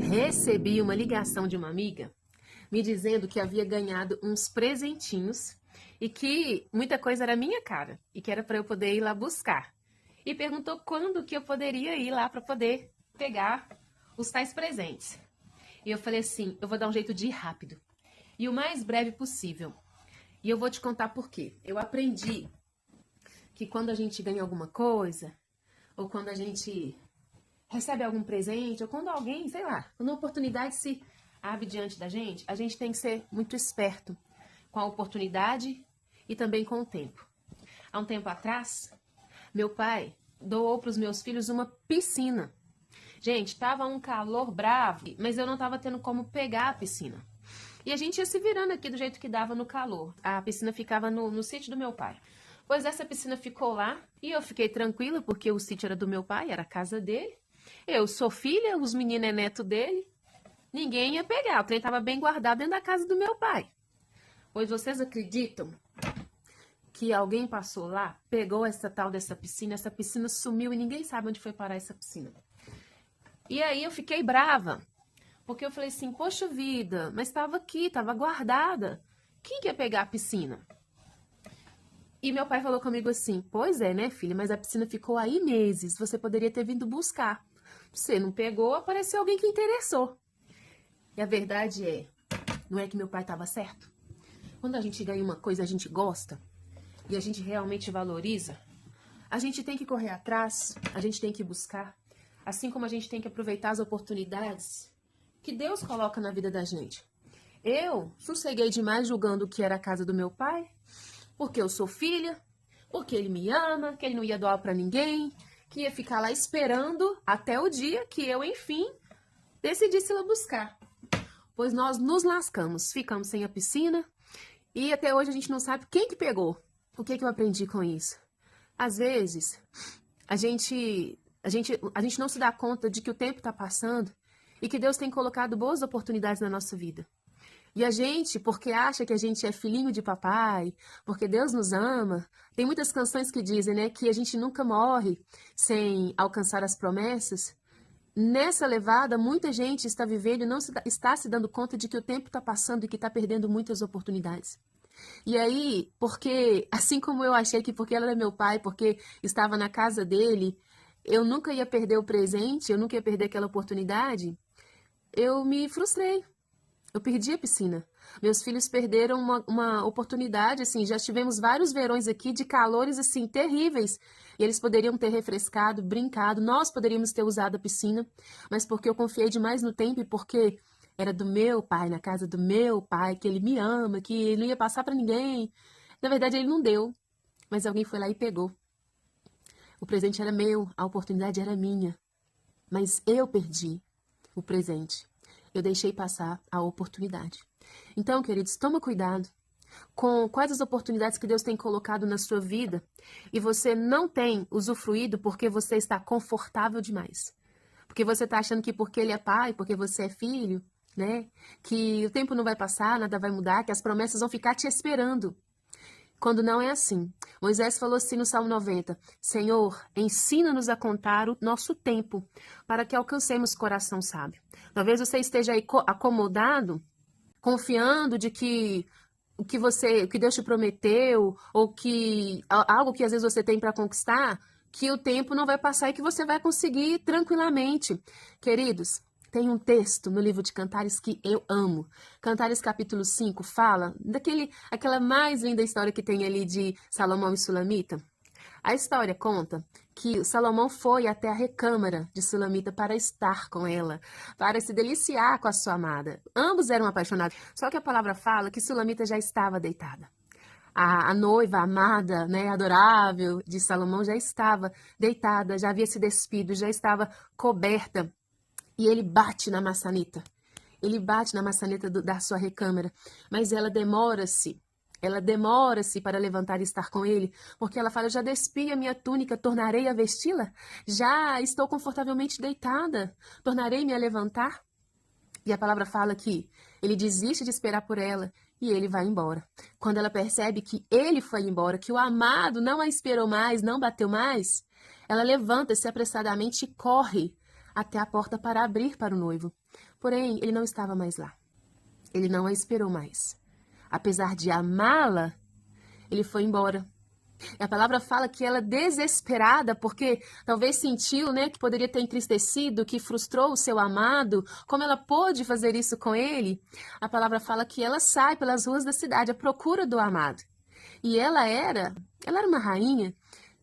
Recebi uma ligação de uma amiga me dizendo que havia ganhado uns presentinhos e que muita coisa era minha cara e que era para eu poder ir lá buscar. E perguntou quando que eu poderia ir lá para poder pegar os tais presentes. E eu falei assim, eu vou dar um jeito de ir rápido e o mais breve possível. E eu vou te contar por quê. Eu aprendi que quando a gente ganha alguma coisa, ou quando a gente recebe algum presente, ou quando alguém, sei lá, quando uma oportunidade se abre diante da gente, a gente tem que ser muito esperto com a oportunidade e também com o tempo. Há um tempo atrás, meu pai doou para os meus filhos uma piscina. Gente, tava um calor bravo, mas eu não tava tendo como pegar a piscina. E a gente ia se virando aqui do jeito que dava no calor. A piscina ficava no sítio do meu pai. Pois essa piscina ficou lá e eu fiquei tranquila porque o sítio era do meu pai, era a casa dele. Eu sou filha, os meninos é neto dele. Ninguém ia pegar, o trem estava bem guardado dentro da casa do meu pai. Pois vocês acreditam que alguém passou lá, pegou essa tal dessa piscina sumiu e ninguém sabe onde foi parar essa piscina. E aí eu fiquei brava, porque eu falei assim, poxa vida, mas estava aqui, estava guardada. Quem ia pegar a piscina? E meu pai falou comigo assim, pois é, né, filha, mas a piscina ficou aí meses, você poderia ter vindo buscar. Você não pegou, apareceu alguém que interessou. E a verdade é, não é que meu pai estava certo? Quando a gente ganha uma coisa, a gente gosta, e a gente realmente valoriza, a gente tem que correr atrás, a gente tem que buscar, assim como a gente tem que aproveitar as oportunidades que Deus coloca na vida da gente. Eu sosseguei demais julgando que era a casa do meu pai, porque eu sou filha, porque ele me ama, que ele não ia doar para ninguém, que ia ficar lá esperando até o dia que eu, enfim, decidisse ir lá buscar. Pois nós nos lascamos, ficamos sem a piscina e até hoje a gente não sabe quem que pegou. O que que eu aprendi com isso? Às vezes, a gente não se dá conta de que o tempo está passando e que Deus tem colocado boas oportunidades na nossa vida. E a gente, porque acha que a gente é filhinho de papai, porque Deus nos ama, tem muitas canções que dizem, né, que a gente nunca morre sem alcançar as promessas. Nessa levada, muita gente está vivendo e não está se dando conta de que o tempo está passando e que está perdendo muitas oportunidades. E aí, porque, assim como eu achei que porque ela era meu pai, porque estava na casa dele, eu nunca ia perder o presente, eu nunca ia perder aquela oportunidade, eu me frustrei. Eu perdi a piscina. Meus filhos perderam uma oportunidade, assim, já tivemos vários verões aqui de calores, assim, terríveis. E eles poderiam ter refrescado, brincado, nós poderíamos ter usado a piscina, mas porque eu confiei demais no tempo e porque era do meu pai, na casa do meu pai, que ele me ama, que ele não ia passar para ninguém. Na verdade, ele não deu, mas alguém foi lá e pegou. O presente era meu, a oportunidade era minha, mas eu perdi o presente. Eu deixei passar a oportunidade. Então, queridos, toma cuidado com quais as oportunidades que Deus tem colocado na sua vida e você não tem usufruído porque você está confortável demais. Porque você está achando que porque ele é pai, porque você é filho, né? Que o tempo não vai passar, nada vai mudar, que as promessas vão ficar te esperando. Quando não é assim. Moisés falou assim no Salmo 90, Senhor, ensina-nos a contar o nosso tempo, para que alcancemos coração sábio. Talvez você esteja aí acomodado, confiando de que o que Deus te prometeu, ou que algo que às vezes você tem para conquistar, que o tempo não vai passar e que você vai conseguir tranquilamente. Queridos, tem um texto no livro de Cantares que eu amo. Cantares capítulo 5 fala aquela mais linda história que tem ali de Salomão e Sulamita. A história conta que Salomão foi até a recâmara de Sulamita para estar com ela, para se deliciar com a sua amada. Ambos eram apaixonados, só que a palavra fala que Sulamita já estava deitada. A noiva, a amada, né, adorável de Salomão já estava deitada, já havia se despido, já estava coberta. E ele bate na maçaneta. Ele bate na maçaneta da sua recâmara. Mas ela demora-se. Ela demora-se para levantar e estar com ele. Porque ela fala, eu já despi a minha túnica, tornarei a vesti-la? Já estou confortavelmente deitada. Tornarei-me a levantar? E a palavra fala que ele desiste de esperar por ela e ele vai embora. Quando ela percebe que ele foi embora, que o amado não a esperou mais, não bateu mais, ela levanta-se apressadamente e corre até a porta para abrir para o noivo. Porém, ele não estava mais lá. Ele não a esperou mais. Apesar de amá-la, ele foi embora. E a palavra fala que ela, desesperada, porque talvez sentiu, né, que poderia ter entristecido, que frustrou o seu amado, como ela pôde fazer isso com ele? A palavra fala que ela sai pelas ruas da cidade à procura do amado. E ela era uma rainha,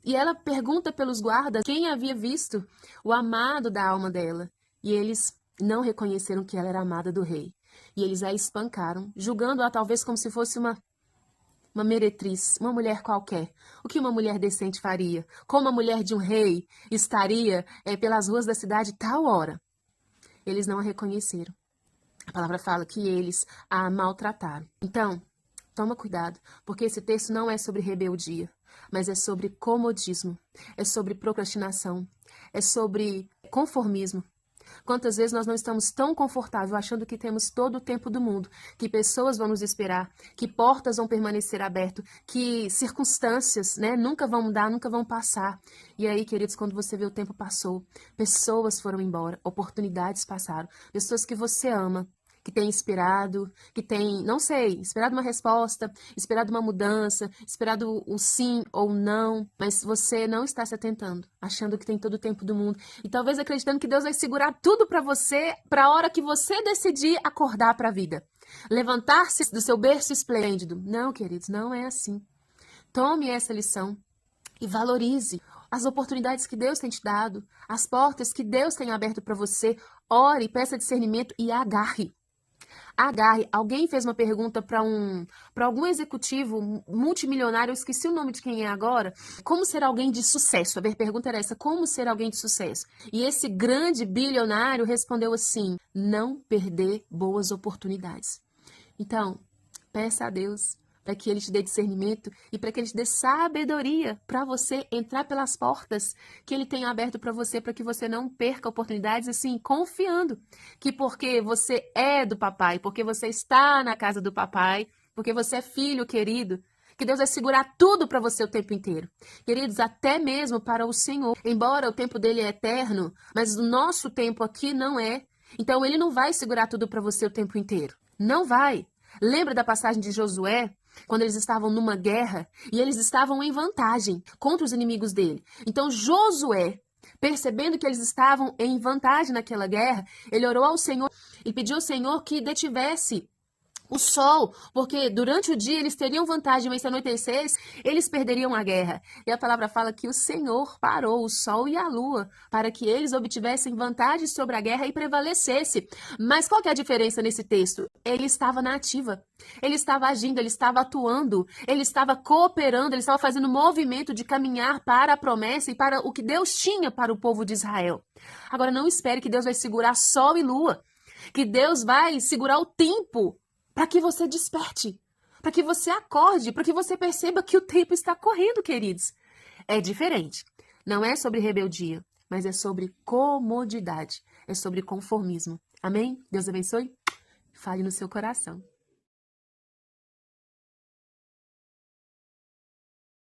e ela pergunta pelos guardas quem havia visto o amado da alma dela. E eles não reconheceram que ela era amada do rei. E eles a espancaram, julgando-a talvez como se fosse uma meretriz, uma mulher qualquer. O que uma mulher decente faria? Como a mulher de um rei estaria pelas ruas da cidade tal hora? Eles não a reconheceram. A palavra fala que eles a maltrataram. Então, toma cuidado, porque esse texto não é sobre rebeldia, mas é sobre comodismo, é sobre procrastinação, é sobre conformismo. Quantas vezes nós não estamos tão confortáveis achando que temos todo o tempo do mundo, que pessoas vão nos esperar, que portas vão permanecer abertas, que circunstâncias, né, nunca vão mudar, nunca vão passar. E aí, queridos, quando você vê o tempo passou, pessoas foram embora, oportunidades passaram, pessoas que você ama, que tem esperado, que tem, não sei, esperado uma resposta, esperado uma mudança, esperado um sim ou não, mas você não está se atentando, achando que tem todo o tempo do mundo e talvez acreditando que Deus vai segurar tudo para você, para a hora que você decidir acordar para a vida. Levantar-se do seu berço esplêndido. Não, queridos, não é assim. Tome essa lição e valorize as oportunidades que Deus tem te dado, as portas que Deus tem aberto para você. Ore, peça discernimento e agarre. Agarre. Alguém fez uma pergunta para algum executivo multimilionário, eu esqueci o nome de quem é agora. Como ser alguém de sucesso? A pergunta era essa: como ser alguém de sucesso? E esse grande bilionário respondeu assim: não perder boas oportunidades. Então, peça a Deus para que Ele te dê discernimento e para que Ele te dê sabedoria para você entrar pelas portas que Ele tem aberto para você, para que você não perca oportunidades, assim, confiando que porque você é do papai, porque você está na casa do papai, porque você é filho querido, que Deus vai segurar tudo para você o tempo inteiro. Queridos, até mesmo para o Senhor. Embora o tempo dele é eterno, mas o nosso tempo aqui não é. Então, Ele não vai segurar tudo para você o tempo inteiro. Não vai. Lembra da passagem de Josué? Quando eles estavam numa guerra e eles estavam em vantagem contra os inimigos dele. Então Josué, percebendo que eles estavam em vantagem naquela guerra, ele orou ao Senhor e pediu ao Senhor que detivesse o sol, porque durante o dia eles teriam vantagem, mas se anoitecesse, eles perderiam a guerra. E a palavra fala que o Senhor parou o sol e a lua para que eles obtivessem vantagem sobre a guerra e prevalecesse. Mas qual que é a diferença nesse texto? Ele estava na ativa, ele estava agindo, ele estava atuando, ele estava cooperando, ele estava fazendo movimento de caminhar para a promessa e para o que Deus tinha para o povo de Israel. Agora, não espere que Deus vai segurar sol e lua, que Deus vai segurar o tempo para que você desperte, para que você acorde, para que você perceba que o tempo está correndo, queridos. É diferente. Não é sobre rebeldia, mas é sobre comodidade, é sobre conformismo. Amém? Deus abençoe. Fale no seu coração.